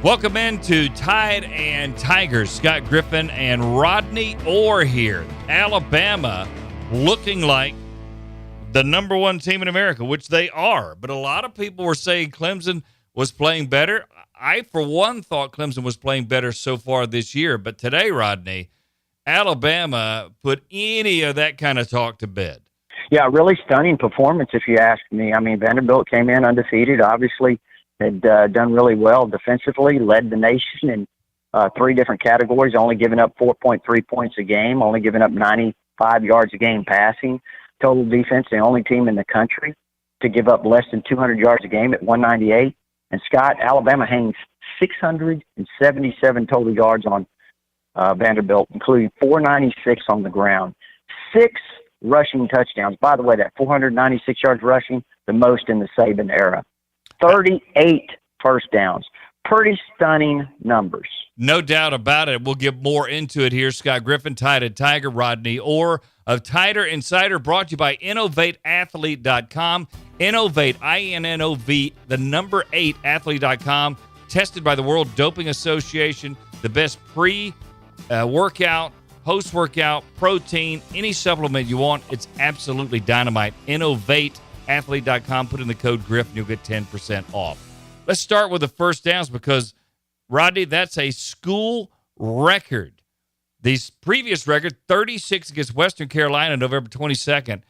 Welcome into Tide and Tigers. Scott Griffin and Rodney Orr here. Alabama looking like the number one team in America, which they are. But a lot of people were saying Clemson was playing better. I, for one, thought Clemson was playing better so far this year. But today, Rodney, Alabama put any of that kind of talk to bed. Yeah, really stunning performance, if you ask me. I mean, Vanderbilt came in undefeated, obviously had done really well defensively, led the nation in three different categories, only giving up 4.3 points a game, only giving up 95 yards a game passing. Total defense, the only team in the country to give up less than 200 yards a game at 198. And Scott, Alabama hangs 677 total yards on Vanderbilt, including 496 on the ground. 6 rushing touchdowns. By the way, that 496 yards rushing, the most in the Saban era. 38 first downs. Pretty stunning numbers. No doubt about it. We'll get more into it here. Scott Griffin, Tide and Tiger, Rodney Orr of Tider Insider, brought to you by InnovateAthlete.com. Innovate, I-N-N-O-V, the number 8, athlete.com, tested by the World Doping Association, the best pre-workout, post-workout, protein, any supplement you want. It's absolutely dynamite. InnovateAthlete.com. Put in the code GRIFF and you'll get 10% off. Let's start with the first downs because, Rodney, that's a school record. The previous record, 36 against Western Carolina, November 22nd,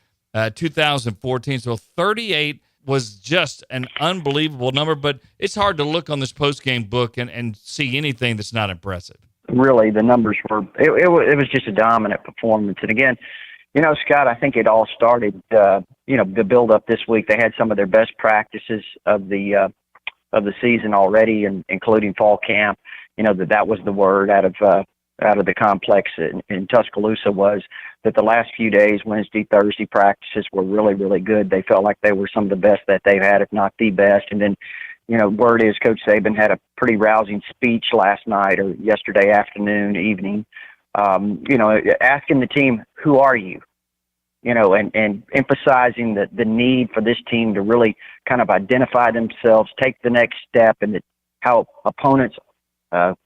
2014. So 38 was just an unbelievable number, but it's hard to look on this post-game book and see anything that's not impressive. Really, the numbers were, it was just a dominant performance. And again, you know, Scott, I think it all started, the build up this week. They had some of their best practices of the season already, and including fall camp. You know, that was the word out of the complex in Tuscaloosa, was that the last few days, Wednesday, Thursday practices were really, really good. They felt like they were some of the best that they've had, if not the best. And then, you know, word is Coach Saban had a pretty rousing speech last night or yesterday afternoon, evening, asking the team, who are you? You know, and emphasizing the need for this team to really kind of identify themselves, take the next step, and how opponents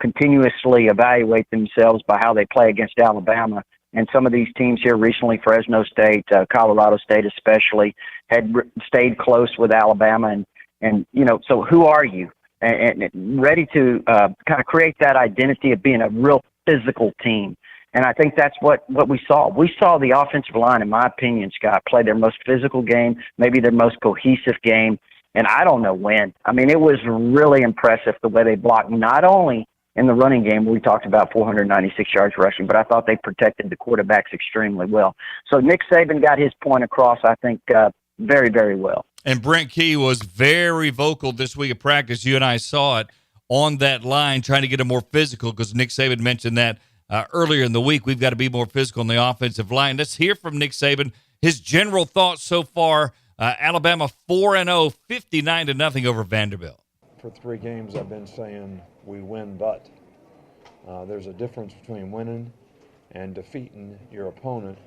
continuously evaluate themselves by how they play against Alabama. And some of these teams here recently, Fresno State, Colorado State especially, had stayed close with Alabama. And so who are you? And ready to kind of create that identity of being a real physical team. And I think that's what we saw. We saw the offensive line, in my opinion, Scott, play their most physical game, maybe their most cohesive game, and I don't know when. I mean, it was really impressive the way they blocked, not only in the running game, we talked about 496 yards rushing, but I thought they protected the quarterbacks extremely well. So Nick Saban got his point across, I think, very, very well. And Brent Key was very vocal this week at practice. You and I saw it on that line, trying to get them more physical, because Nick Saban mentioned that earlier in the week. We've got to be more physical on the offensive line. Let's hear from Nick Saban, his general thoughts so far. Alabama 4-0, 59-0 over Vanderbilt. For 3 games, I've been saying we win, but there's a difference between winning and defeating your opponent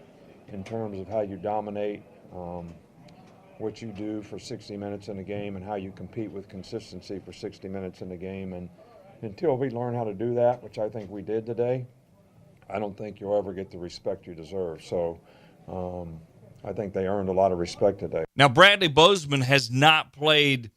in terms of how you dominate, what you do for 60 minutes in a game, and how you compete with consistency for 60 minutes in a game. And until we learn how to do that, which I think we did today, I don't think you'll ever get the respect you deserve. So I think they earned a lot of respect today. Now, Bradley Bozeman has not played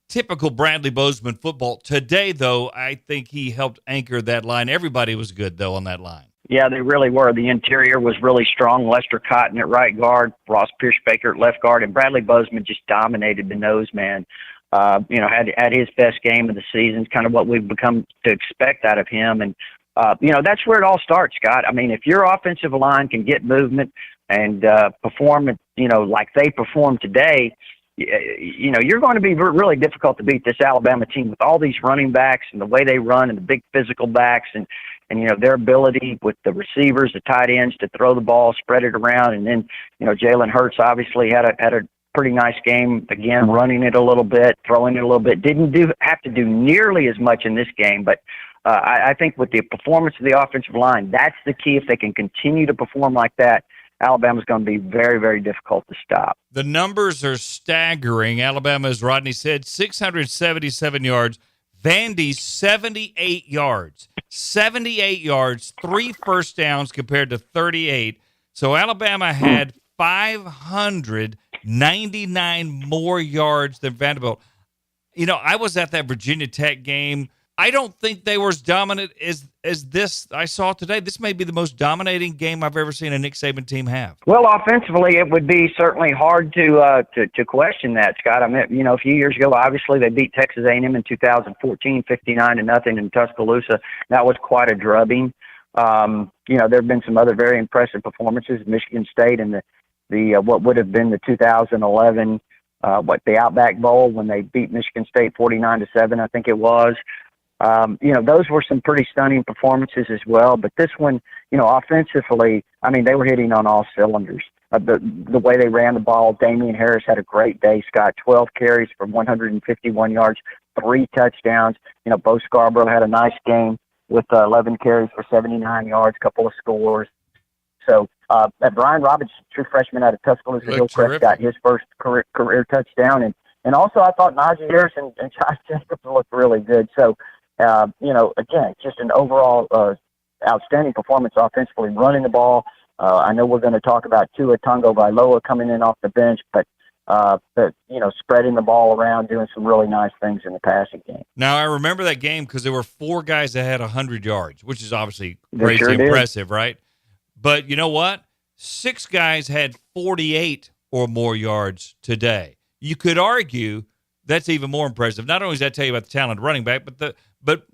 typical Bradley Bozeman football. Today, though, I think he helped anchor that line. Everybody was good, though, on that line. Yeah, they really were. The interior was really strong. Lester Cotton at right guard, Ross Pierce-Baker at left guard, and Bradley Bozeman just dominated the nose man. Had his best game of the season, kind of what we've become to expect out of him. And, that's where it all starts, Scott. I mean, if your offensive line can get movement and perform, like they performed today, you're going to be really difficult to beat this Alabama team with all these running backs and the way they run and the big physical backs and their ability with the receivers, the tight ends to throw the ball, spread it around. And then, Jalen Hurts obviously had a pretty nice game, again, running it a little bit, throwing it a little bit. Didn't have to do nearly as much in this game, but I think with the performance of the offensive line, that's the key. If they can continue to perform like that, Alabama's going to be very, very difficult to stop. The numbers are staggering. Alabama, as Rodney said, 677 yards, Vandy, 78 yards. 78 yards, 3 first downs compared to 38. So Alabama had 599 more yards than Vanderbilt. You know, I was at that Virginia Tech game. I don't think they were as dominant as this I saw today. This may be the most dominating game I've ever seen a Nick Saban team have. Well, offensively, it would be certainly hard to question that, Scott. I mean, you know, a few years ago, obviously they beat Texas A&M in 2014, 59-0 in Tuscaloosa. That was quite a drubbing. You know, there have been some other very impressive performances. Michigan State and the what would have been the 2011 the Outback Bowl when they beat Michigan State 49-7, I think it was. You know, those were some pretty stunning performances as well. But this one, you know, offensively, I mean, they were hitting on all cylinders. The way they ran the ball, Damian Harris had a great day, Scott. 12 carries for 151 yards, 3 touchdowns. You know, Bo Scarborough had a nice game with 11 carries for 79 yards, a couple of scores. So Brian Robbins, true freshman out of Tuscaloosa Hillcrest, got his first career touchdown. And also I thought Najee Harris and Josh Jacobs looked really good. So, you know, again, just an overall outstanding performance offensively, running the ball. I know we're going to talk about Tua Tagovailoa coming in off the bench, but you know, spreading the ball around, doing some really nice things in the passing game. Now, I remember that game because there were 4 guys that had 100 yards, which is obviously crazy impressive, right? But you know what? 6 guys had 48 or more yards today. You could argue that's even more impressive. Not only does that tell you about the talent of running back, but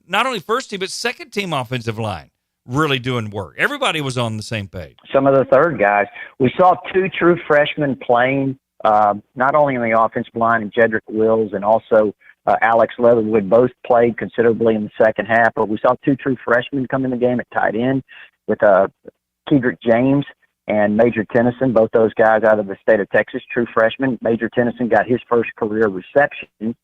not only first team, but second team offensive line really doing work. Everybody was on the same page. Some of the third guys. We saw 2 true freshmen playing, not only on the offensive line, and Jedrick Wills and also Alex Leatherwood both played considerably in the second half. But we saw 2 true freshmen come in the game at tight end with Kedrick James and Major Tennyson, both those guys out of the state of Texas, true freshmen. Major Tennyson got his first career reception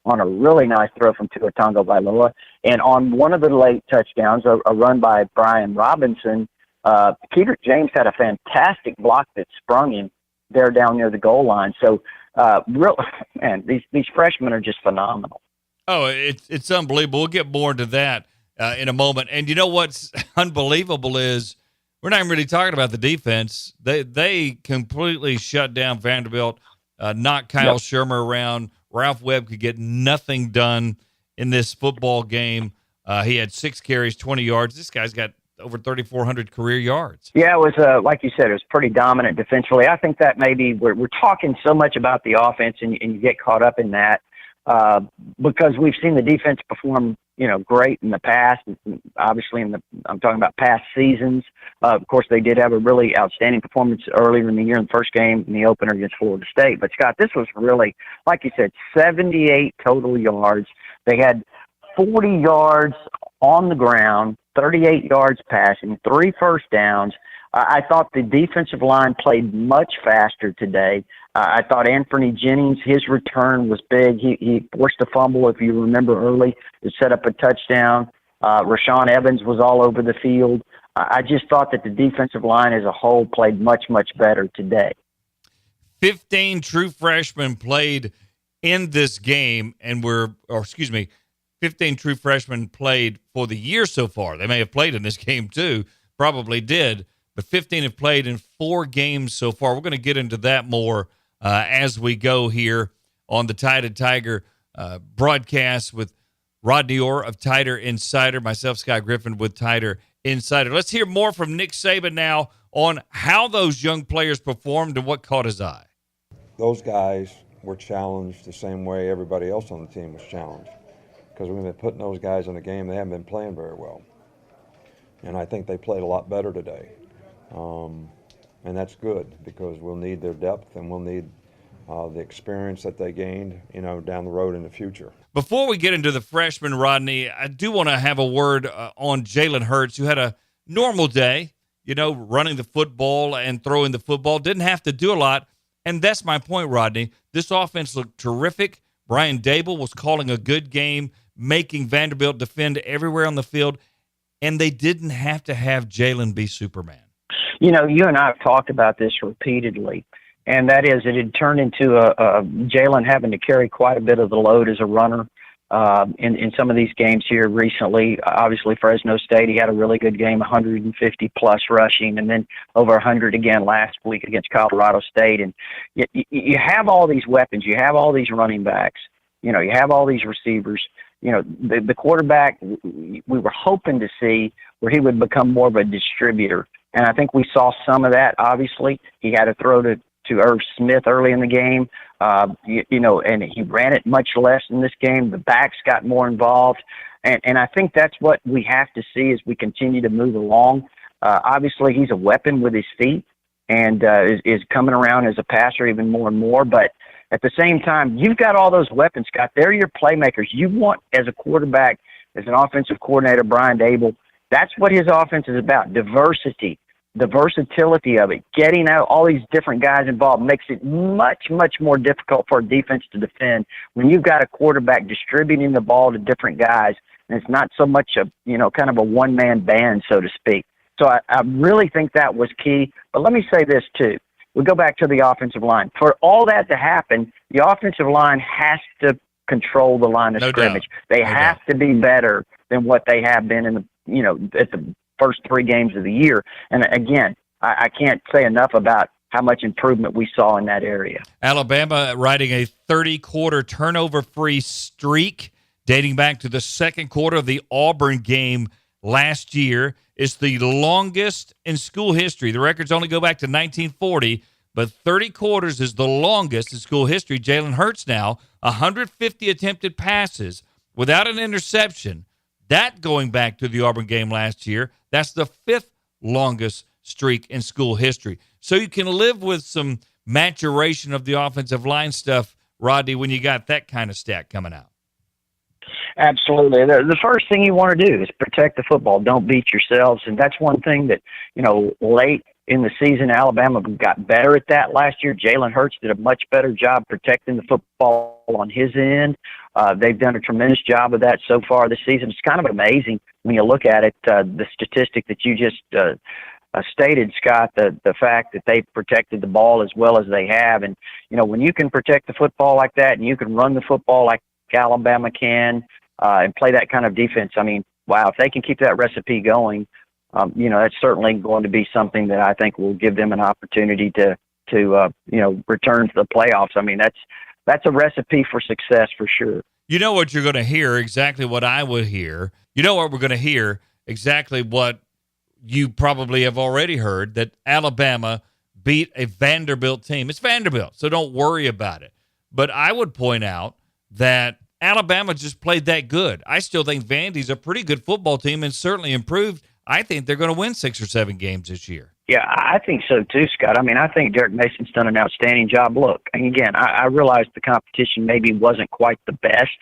on a really nice throw from Tua Tagovailoa. And on one of the late touchdowns, a run by Brian Robinson, Kedrick James had a fantastic block that sprung him there down near the goal line. So, man, these freshmen are just phenomenal. Oh, it's unbelievable. We'll get more into that in a moment. And you know what's unbelievable is we're not even really talking about the defense. They completely shut down Vanderbilt, knocked Kyle Shermer around. Ralph Webb could get nothing done in this football game. He had 6 carries, 20 yards. This guy's got over 3,400 career yards. Yeah, it was, like you said, it was pretty dominant defensively. I think that maybe we're talking so much about the offense and you get caught up in that because we've seen the defense perform, you know, great in the past. Obviously, I'm talking about past seasons. Of course, they did have a really outstanding performance earlier in the year in the first game in the opener against Florida State. But, Scott, this was really, like you said, 78 total yards. They had 40 yards on the ground, 38 yards passing, 3 first downs. I thought the defensive line played much faster today. I thought Anthony Jennings, his return was big. He forced a fumble, if you remember early, to set up a touchdown. Rashaan Evans was all over the field. I just thought that the defensive line as a whole played much, much better today. 15 true freshmen played in this game, and 15 true freshmen played for the year so far. They may have played in this game too, probably did, but 15 have played in 4 games so far. We're going to get into that more as we go here on the Tide Tiger broadcast with Rodney Orr of Tider Insider, myself, Scott Griffin with Tider Insider. Let's hear more from Nick Saban now on how those young players performed and what caught his eye. Those guys were challenged the same way everybody else on the team was challenged because we've been putting those guys in the game. They haven't been playing very well. And I think they played a lot better today. And that's good because we'll need their depth and we'll need the experience that they gained, you know, down the road in the future. Before we get into the freshman, Rodney, I do want to have a word on Jalen Hurts, who had a normal day, you know, running the football and throwing the football. Didn't have to do a lot. And that's my point, Rodney. This offense looked terrific. Brian Dable was calling a good game, making Vanderbilt defend everywhere on the field. And they didn't have to have Jalen be Superman. You know, you and I have talked about this repeatedly, and that is it had turned into a Jalen having to carry quite a bit of the load as a runner. in some of these games here recently. Obviously, Fresno State, he had a really good game, 150-plus rushing, and then over 100 again last week against Colorado State. And you have all these weapons. You have all these running backs. You have all these receivers. The quarterback, we were hoping to see where he would become more of a distributor. And I think we saw some of that, obviously. He had to throw to Irv Smith early in the game, and he ran it much less in this game. The backs got more involved. And I think that's what we have to see as we continue to move along. Obviously, he's a weapon with his feet and is coming around as a passer even more and more. But at the same time, you've got all those weapons, Scott. They're your playmakers. You want, as a quarterback, as an offensive coordinator, Brian Dable, that's what his offense is about, diversity, the versatility of it. Getting out all these different guys involved makes it much, much more difficult for a defense to defend when you've got a quarterback distributing the ball to different guys, and it's not so much a, kind of a one-man band, so to speak. So I really think that was key. But let me say this, too. We go back to the offensive line. For all that to happen, the offensive line has to control the line of scrimmage. They have to be better than what they have been in the, at the first 3 games of the year. And again, I can't say enough about how much improvement we saw in that area. Alabama riding a 30-quarter turnover-free streak dating back to the second quarter of the Auburn game last year. It's the longest in school history. The records only go back to 1940, but 30 quarters is the longest in school history. Jalen Hurts now, 150 attempted passes without an interception. That going back to the Auburn game last year, that's the 5th longest streak in school history. So you can live with some maturation of the offensive line stuff, Rodney, when you got that kind of stat coming out. Absolutely. The first thing you want to do is protect the football. Don't beat yourselves. And that's one thing that, late in the season, Alabama got better at that last year. Jalen Hurts did a much better job protecting the football on his end. They've done a tremendous job of that so far this season. It's kind of amazing when you look at it, the statistic that you just stated, Scott, the fact that they've protected the ball as well as they have. And, when you can protect the football like that and you can run the football like Alabama can, and play that kind of defense. I mean, wow, if they can keep that recipe going, that's certainly going to be something that I think will give them an opportunity to return to the playoffs. I mean, that's a recipe for success for sure. You know what you're going to hear, exactly what I would hear. You know what we're going to hear, exactly what you probably have already heard, that Alabama beat a Vanderbilt team. It's Vanderbilt, so don't worry about it. But I would point out that Alabama just played that good. I still think Vandy's a pretty good football team and certainly improved. I think they're going to win 6 or 7 games this year. Yeah, I think so too, Scott. I mean, I think Derek Mason's done an outstanding job. Look, and again, I realize the competition maybe wasn't quite the best.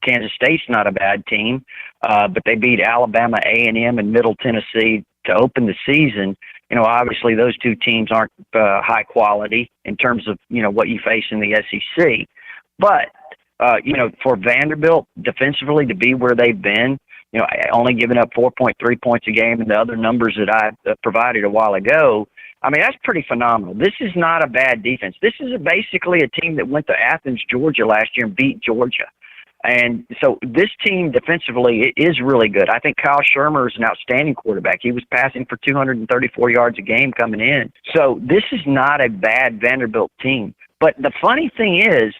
Kansas State's not a bad team, but they beat Alabama, A&M, and Middle Tennessee to open the season. Obviously those 2 teams aren't high quality in terms of, what you face in the SEC. But for Vanderbilt defensively to be where they've been, only giving up 4.3 points a game and the other numbers that I provided a while ago, I mean, that's pretty phenomenal. This is not a bad defense. This is basically a team that went to Athens, Georgia last year and beat Georgia. And so this team defensively is really good. I think Kyle Shermer is an outstanding quarterback. He was passing for 234 yards a game coming in. So this is not a bad Vanderbilt team. But the funny thing is,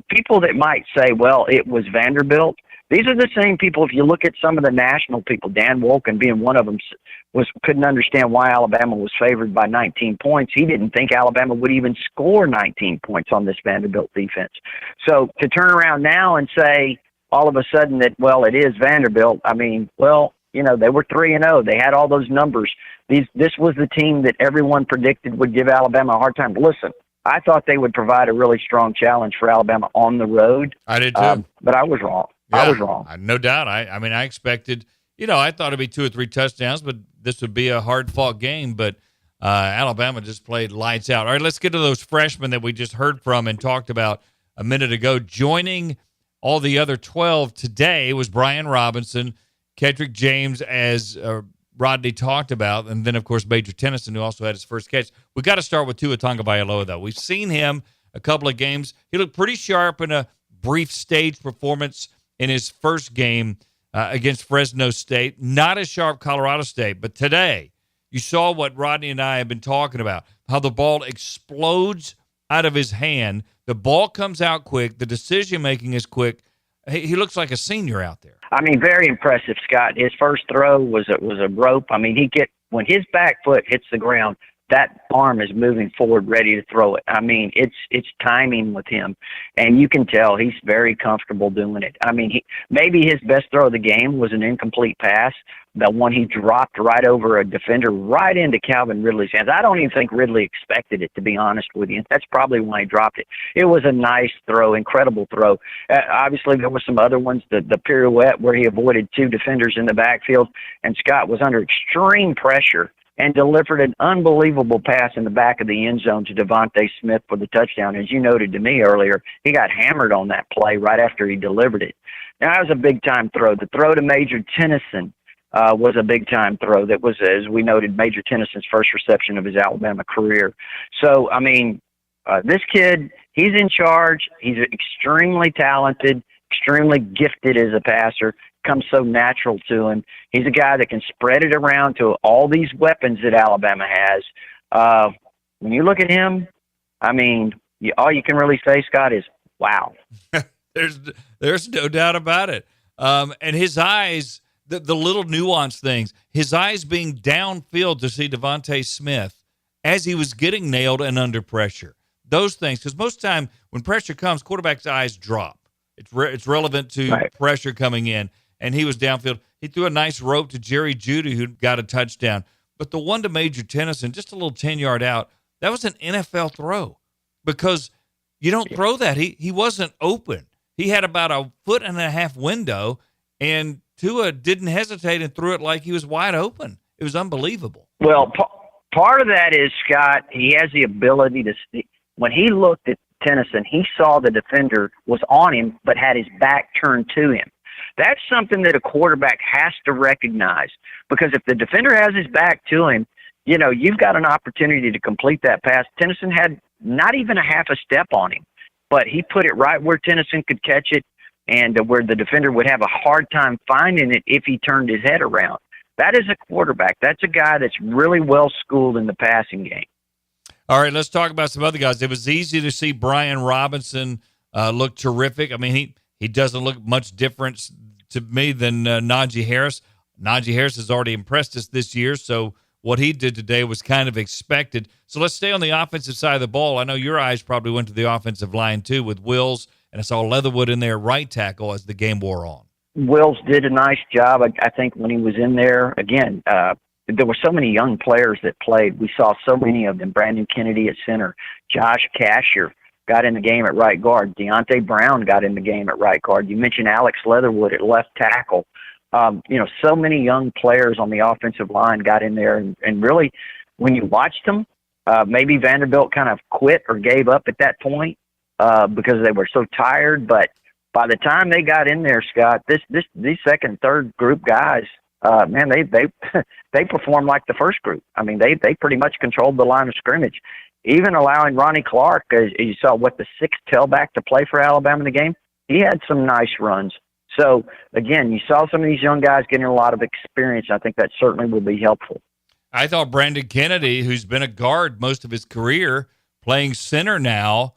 people that might say, well, it was Vanderbilt, these are the same people, if you look at some of the national people, Dan Wolken being one of them, couldn't understand why Alabama was favored by 19 points. He didn't think Alabama would even score 19 points on this Vanderbilt defense. So to turn around now and say all of a sudden that, well, it is Vanderbilt, I mean, well, they were 3-0. They had all those numbers. This was the team that everyone predicted would give Alabama a hard time. Listen, I thought they would provide a really strong challenge for Alabama on the road. I did too. But I was wrong. Yeah, I was wrong. No doubt. I mean, I expected, I thought it'd be 2 or 3 touchdowns, but this would be a hard-fought game. But Alabama just played lights out. All right, let's get to those freshmen that we just heard from and talked about a minute ago. Joining all the other 12 today was Brian Robinson, Kedrick James, as Rodney talked about, and then, of course, Major Tennyson, who also had his first catch. We got to start with Tua Tagovailoa, though. We've seen him a couple of games. He looked pretty sharp in a brief stage performance in his first game against Fresno State. Not as sharp Colorado State, but today you saw what Rodney and I have been talking about, how the ball explodes out of his hand. The ball comes out quick. The decision-making is quick. He looks like a senior out there. I mean, very impressive, Scott. His first throw was a rope. I mean, when his back foot hits the ground, that arm is moving forward, ready to throw it. I mean, it's timing with him, and you can tell he's very comfortable doing it. I mean, maybe his best throw of the game was an incomplete pass, the one he dropped right over a defender, right into Calvin Ridley's hands. I don't even think Ridley expected it, to be honest with you. That's probably why he dropped it. It was a nice throw, incredible throw. Obviously, there were some other ones, the pirouette where he avoided two defenders in the backfield, and Scott was under extreme pressure and delivered an unbelievable pass in the back of the end zone to Devontae Smith for the touchdown. As you noted to me earlier, he got hammered on that play right after he delivered it. Now, that was a big-time throw. The throw to Major Tennyson was a big-time throw. That was, as we noted, Major Tennyson's first reception of his Alabama career. So, I mean, this kid, he's in charge. He's extremely talented, extremely gifted as a passer. Comes so natural to him. He's a guy that can spread it around to all these weapons that Alabama has. When you look at him, I mean, all you can really say, Scott, is wow. There's no doubt about it. And his eyes, the little nuanced things, his eyes being downfield to see Devontae Smith as he was getting nailed and under pressure. Those things, because most of the time when pressure comes, quarterback's eyes drop. It's relevant to pressure coming in. And he was downfield. He threw a nice rope to Jerry Jeudy, who got a touchdown. But the one to Major Tennyson, just a little 10-yard out, that was an NFL throw because you don't throw that. He wasn't open. He had about a 1.5 foot window, and Tua didn't hesitate and threw it like he was wide open. It was unbelievable. Well, part of that is, Scott, he has the ability to see. When he looked at Tennyson, he saw the defender was on him but had his back turned to him. That's something that a quarterback has to recognize, because if the defender has his back to him, you know, you've got an opportunity to complete that pass. Tennyson had not even a half a step on him, but he put it right where Tennyson could catch it and where the defender would have a hard time finding it if he turned his head around. That is a quarterback. That's a guy that's really well schooled in the passing game. All right, let's talk about some other guys. It was easy to see Brian Robinson look terrific. I mean, he doesn't look much different to me than Najee Harris. Najee Harris has already impressed us this year, so what he did today was kind of expected. So let's stay on the offensive side of the ball. I know your eyes probably went to the offensive line, too, with Wills, and I saw Leatherwood in there right tackle as the game wore on. Wills did a nice job, I think, when he was in there. Again, there were so many young players that played. We saw so many of them. Brandon Kennedy at center, Josh Casher got in the game at right guard. Deontay Brown got in the game at right guard. You mentioned Alex Leatherwood at left tackle. So many young players on the offensive line got in there. And really, when you watched them, maybe Vanderbilt kind of quit or gave up at that point because they were so tired. But by the time they got in there, Scott, these second, third group guys, man, they performed like the first group. I mean, they pretty much controlled the line of scrimmage. Even allowing Ronnie Clark, as you saw, the sixth tailback to play for Alabama in the game, he had some nice runs. So, again, you saw some of these young guys getting a lot of experience. I think that certainly will be helpful. I thought Brandon Kennedy, who's been a guard most of his career, playing center now,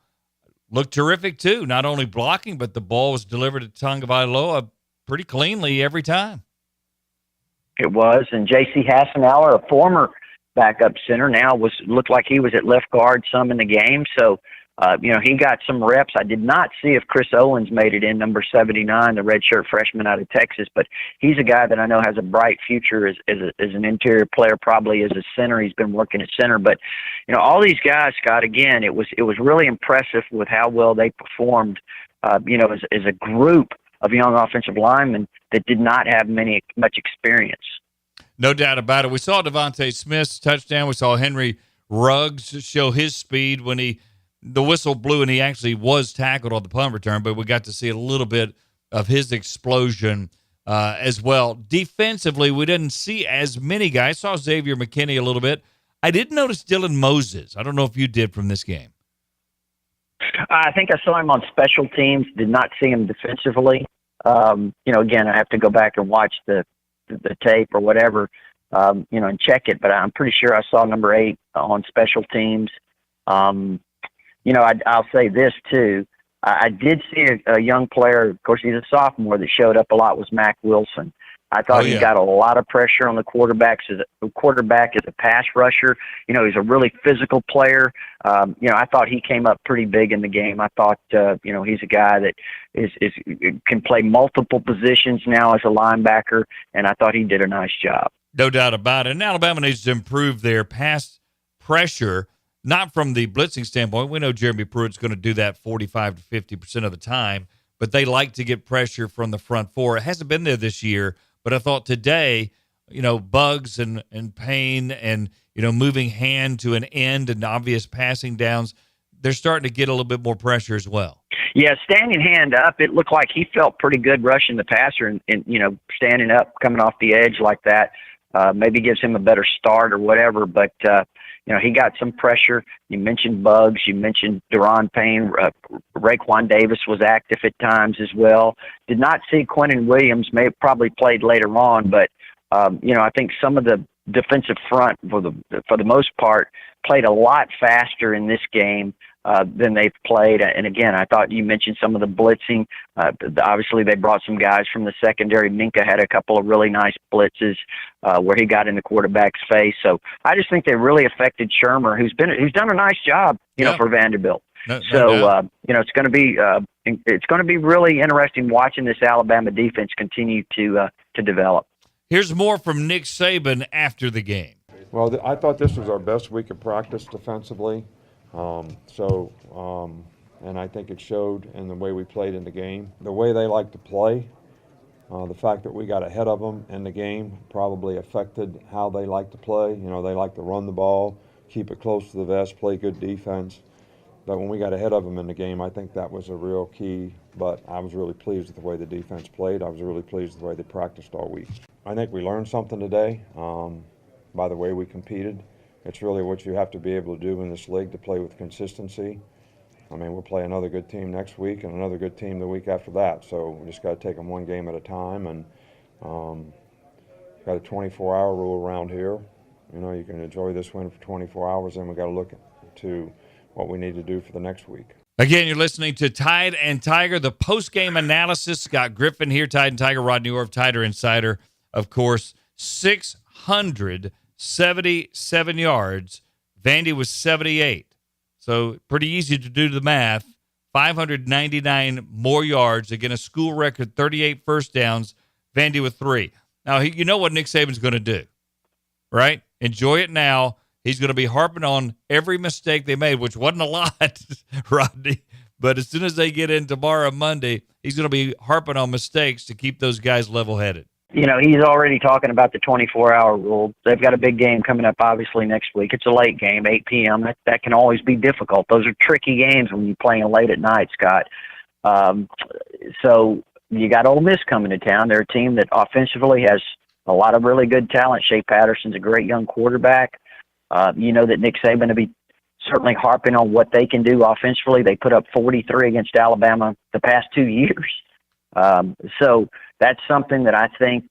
looked terrific too. Not only blocking, but the ball was delivered to Tagovailoa pretty cleanly every time. It was, and J.C. Hassenauer, a former backup center, now looked like he was at left guard some in the game. So, he got some reps. I did not see if Chris Owens made it in, number 79, the redshirt freshman out of Texas, but he's a guy that I know has a bright future as an interior player, probably as a center. He's been working at center, but all these guys, Scott, again, it was really impressive with how well they performed, as a group of young offensive linemen that did not have much experience. No doubt about it. We saw Devontae Smith's touchdown. We saw Henry Ruggs show his speed when the whistle blew and he actually was tackled on the punt return, but we got to see a little bit of his explosion as well. Defensively, we didn't see as many guys. Saw Xavier McKinney a little bit. I did notice Dylan Moses. I don't know if you did from this game. I think I saw him on special teams, did not see him defensively. Again, I have to go back and watch the tape or whatever, and check it. But I'm pretty sure I saw number 8 on special teams. I'll say this too. I did see a young player. Of course, he's a sophomore that showed up a lot. Was Mac Wilson. I thought he got a lot of pressure on the quarterback as a pass rusher. He's a really physical player. I thought he came up pretty big in the game. I thought, he's a guy that can play multiple positions now as a linebacker, and I thought he did a nice job. No doubt about it. And Alabama needs to improve their pass pressure, not from the blitzing standpoint. We know Jeremy Pruitt's going to do that 45 to 50% of the time, but they like to get pressure from the front four. It hasn't been there this year. But I thought today, Bugs and Payne and, moving hand to an end and obvious passing downs, they're starting to get a little bit more pressure as well. Yeah, standing hand up, it looked like he felt pretty good rushing the passer and standing up, coming off the edge like that. Maybe gives him a better start or whatever. But, he got some pressure. You mentioned Bugs. You mentioned Deron Payne. Raekwon Davis was active at times as well. Did not see Quentin Williams. May have probably played later on. But, I think some of the defensive front, for the most part, played a lot faster in this game than they've played. And again, I thought you mentioned some of the blitzing. Obviously, they brought some guys from the secondary. Minka had a couple of really nice blitzes where he got in the quarterback's face. So I just think they really affected Shermer, who's done a nice job, for Vanderbilt. It's going to be really interesting watching this Alabama defense continue to develop. Here's more from Nick Saban after the game. Well, I thought this was our best week of practice defensively. And I think it showed in the way we played in the game. The way they like to play, the fact that we got ahead of them in the game probably affected how they like to play. They like to run the ball, keep it close to the vest, play good defense. But when we got ahead of them in the game, I think that was a real key. But I was really pleased with the way the defense played. I was really pleased with the way they practiced all week. I think we learned something today by the way we competed. It's really what you have to be able to do in this league to play with consistency. I mean, we'll play another good team next week and another good team the week after that. So we just got to take them one game at a time. And got a 24-hour rule around here. You can enjoy this win for 24 hours, and we got to look to what we need to do for the next week. Again, you're listening to Tide and Tiger, the post-game analysis. Scott Griffin here, Tide and Tiger, Rodney Orr of Tider Insider. Of course, 677 yards. Vandy was 78. So pretty easy to do the math. 599 more yards. Again, a school record, 38 first downs. Vandy with 3. Now, you know what Nick Saban's going to do, right? Enjoy it now. He's going to be harping on every mistake they made, which wasn't a lot, Rodney. But as soon as they get in tomorrow, Monday, he's going to be harping on mistakes to keep those guys level-headed. He's already talking about the 24-hour rule. They've got a big game coming up, obviously, next week. It's a late game, 8 p.m. That can always be difficult. Those are tricky games when you're playing late at night, Scott. So you got Ole Miss coming to town. They're a team that offensively has a lot of really good talent. Shea Patterson's a great young quarterback. That Nick Saban will be certainly harping on what they can do offensively. They put up 43 against Alabama the past 2 years. So that's something that I think,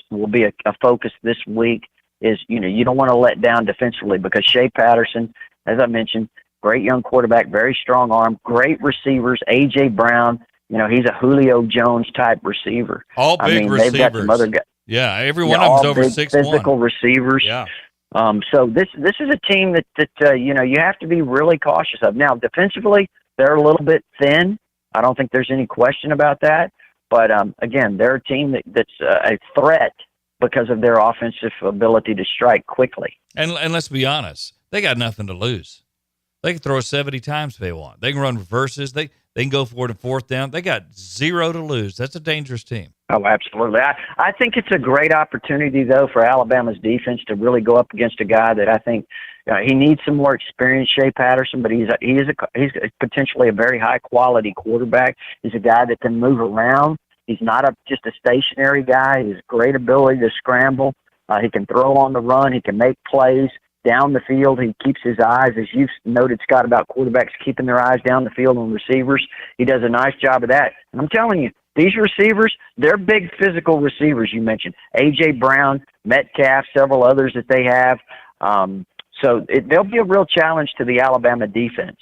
will be a focus this week is, you don't want to let down defensively because Shea Patterson, as I mentioned, great young quarterback, very strong arm, great receivers. A.J. Brown, he's a Julio Jones type receiver. All big receivers. They've got some other guys. Yeah, every one of them's over 6'1". Physical receivers. Yeah. So this is a team that you have to be really cautious of. Now, defensively, they're a little bit thin. I don't think there's any question about that. But, again, they're a team that's a threat because of their offensive ability to strike quickly. And let's be honest, they got nothing to lose. They can throw 70 times if they want. They can run reverses. They can go for it in fourth down. They got 0 to lose. That's a dangerous team. Oh, absolutely. I think it's a great opportunity, though, for Alabama's defense to really go up against a guy that I think he needs some more experience, Shea Patterson, but he's potentially a very high-quality quarterback. He's a guy that can move around. He's not just a stationary guy. He has great ability to scramble. He can throw on the run. He can make plays down the field. He keeps his eyes, as you've noted, Scott, about quarterbacks keeping their eyes down the field on receivers. He does a nice job of that. And I'm telling you, these receivers, they're big physical receivers you mentioned. A.J. Brown, Metcalf, several others that they have. So there'll be a real challenge to the Alabama defense.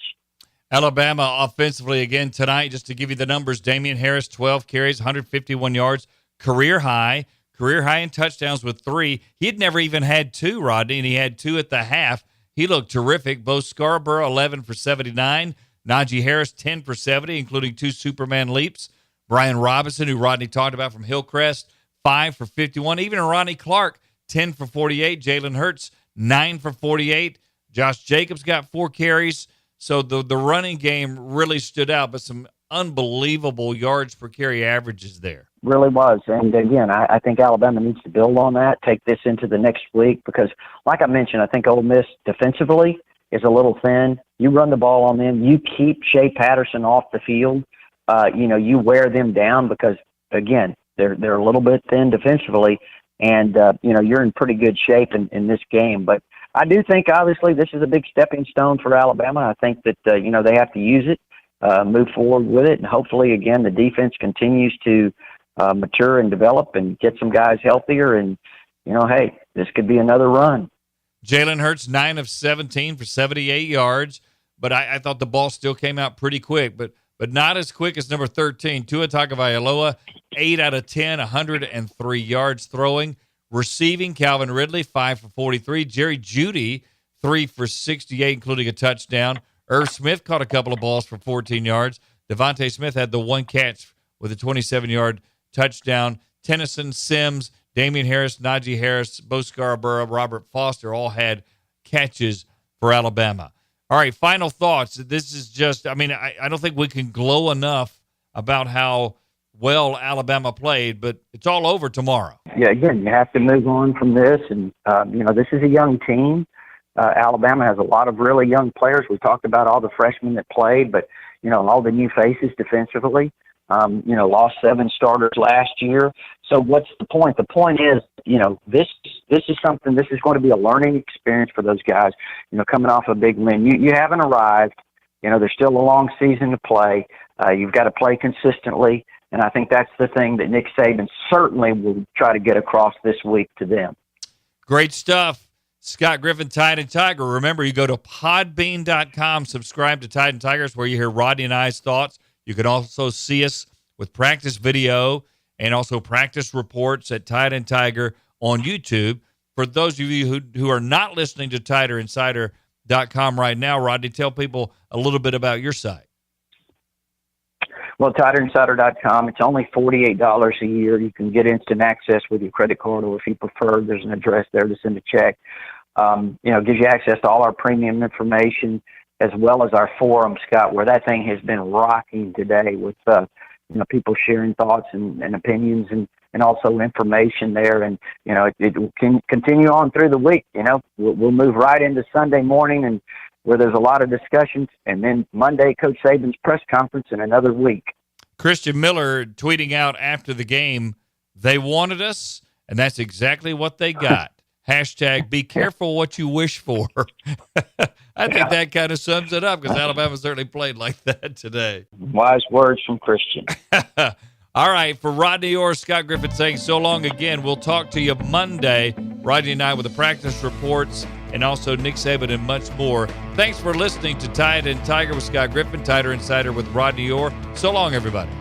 Alabama offensively again tonight, just to give you the numbers, Damian Harris, 12 carries, 151 yards, career high in touchdowns with 3. He had never even had 2, Rodney, and he had 2 at the half. He looked terrific. Bo Scarborough, 11 for 79. Najee Harris, 10 for 70, including 2 Superman leaps. Brian Robinson, who Rodney talked about from Hillcrest, 5 for 51. Even Ronnie Clark, 10 for 48. Jalen Hurts, 9 for 48. Josh Jacobs got 4 carries. So the running game really stood out, but some unbelievable yards per carry averages there. Really was. And again, I think Alabama needs to build on that, take this into the next week, because like I mentioned, I think Ole Miss defensively is a little thin. You run the ball on them, you keep Shea Patterson off the field, you wear them down because, again, they're a little bit thin defensively, and, you're in pretty good shape in this game. But I do think, obviously, this is a big stepping stone for Alabama. I think that, they have to use it, move forward with it, and hopefully, again, the defense continues to mature and develop and get some guys healthier. And, hey, this could be another run. Jalen Hurts, 9 of 17 for 78 yards, but I thought the ball still came out pretty quick, but not as quick as number 13, Tua Tagovailoa, 8 out of 10, 103 yards throwing. Receiving, Calvin Ridley, 5 for 43. Jerry Jeudy, 3 for 68, including a touchdown. Irv Smith caught a couple of balls for 14 yards. Devontae Smith had the 1 catch with a 27-yard touchdown. Tennyson, Sims, Damian Harris, Najee Harris, Bo Scarborough, Robert Foster all had catches for Alabama. All right, final thoughts. This is just, I don't think we can glow enough about how well Alabama played, but it's all over tomorrow. Yeah, again, you have to move on from this. And, this is a young team. Alabama has a lot of really young players. We talked about all the freshmen that played, but, all the new faces defensively. Lost 7 starters last year. So what's the point? The point is, this is something, this is going to be a learning experience for those guys, coming off a big win. You haven't arrived. There's still a long season to play. You've got to play consistently. And I think that's the thing that Nick Saban certainly will try to get across this week to them. Great stuff. Scott Griffin, Tide and Tiger. Remember, you go to podbean.com, subscribe to Tide and Tigers, where you hear Rodney and I's thoughts. You can also see us with practice video and also practice reports at Tide and Tiger on YouTube. For those of you who are not listening to TiderInsider.com right now, Rodney, tell people a little bit about your site. Well, TiderInsider.com, it's only $48 a year. You can get instant access with your credit card, or if you prefer, there's an address there to send a check. Gives you access to all our premium information, as well as our forum, Scott, where that thing has been rocking today with, people sharing thoughts and opinions and also information there. And, it will continue on through the week. We'll move right into Sunday morning and where there's a lot of discussions, and then Monday, Coach Saban's press conference in another week. Christian Miller tweeting out after the game, they wanted us, and that's exactly what they got. Hashtag be careful what you wish for. I think that kind of sums it up, because Alabama certainly played like that today. Wise words from Christian. All right, for Rodney Orr, Scott Griffin saying so long again. We'll talk to you Monday, Rodney and I, with the practice reports and also Nick Saban and much more. Thanks for listening to Tide and Tiger with Scott Griffin, Tider Insider with Rodney Orr. So long, everybody.